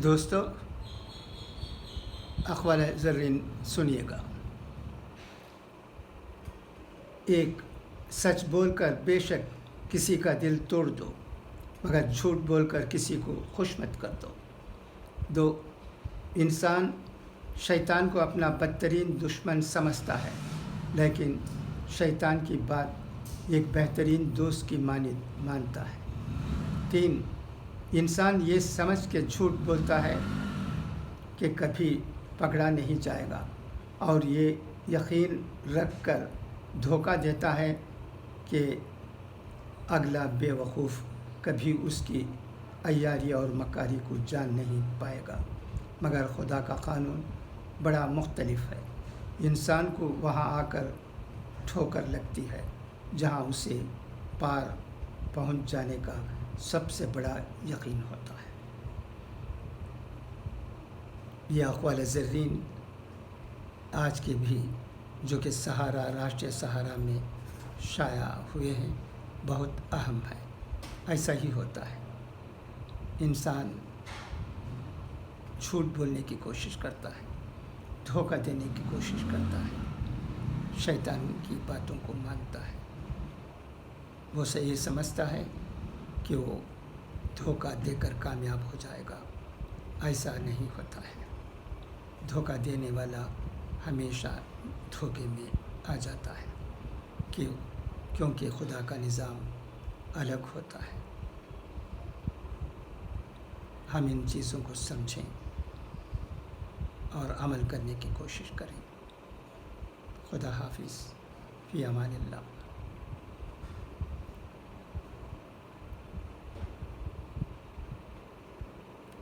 دوستو، اقوال زرین سنیے گا۔ ایک، سچ بول کر بے شک کسی کا دل توڑ دو، مگر جھوٹ بول کر کسی کو خوش مت کر دو۔ دو، انسان شیطان کو اپنا بدترین دشمن سمجھتا ہے، لیکن شیطان کی بات ایک بہترین دوست کی مانند مانتا ہے۔ تین، انسان یہ سمجھ کے جھوٹ بولتا ہے کہ کبھی پکڑا نہیں جائے گا، اور یہ یقین رکھ کر دھوکہ دیتا ہے کہ اگلا بے وقوف کبھی اس کی عیاری اور مکاری کو جان نہیں پائے گا۔ مگر خدا کا قانون بڑا مختلف ہے۔ انسان کو وہاں آ کر ٹھوکر لگتی ہے جہاں اسے پار پہنچ جانے کا سب سے بڑا یقین ہوتا ہے۔ یہ اقوال زرین آج کے بھی جو کہ سہارا، راشٹریہ سہارا میں شائع ہوئے ہیں، بہت اہم ہے۔ ایسا ہی ہوتا ہے، انسان جھوٹ بولنے کی کوشش کرتا ہے، دھوکہ دینے کی کوشش کرتا ہے، شیطان کی باتوں کو مانتا ہے۔ وہ یہ سمجھتا ہے کہ وہ دھوکہ دے کر کامیاب ہو جائے گا۔ ایسا نہیں ہوتا ہے۔ دھوکہ دینے والا ہمیشہ دھوکے میں آ جاتا ہے، کیونکہ خدا کا نظام الگ ہوتا ہے۔ ہم ان چیزوں کو سمجھیں اور عمل کرنے کی کوشش کریں۔ خدا حافظ، فی امان اللہ۔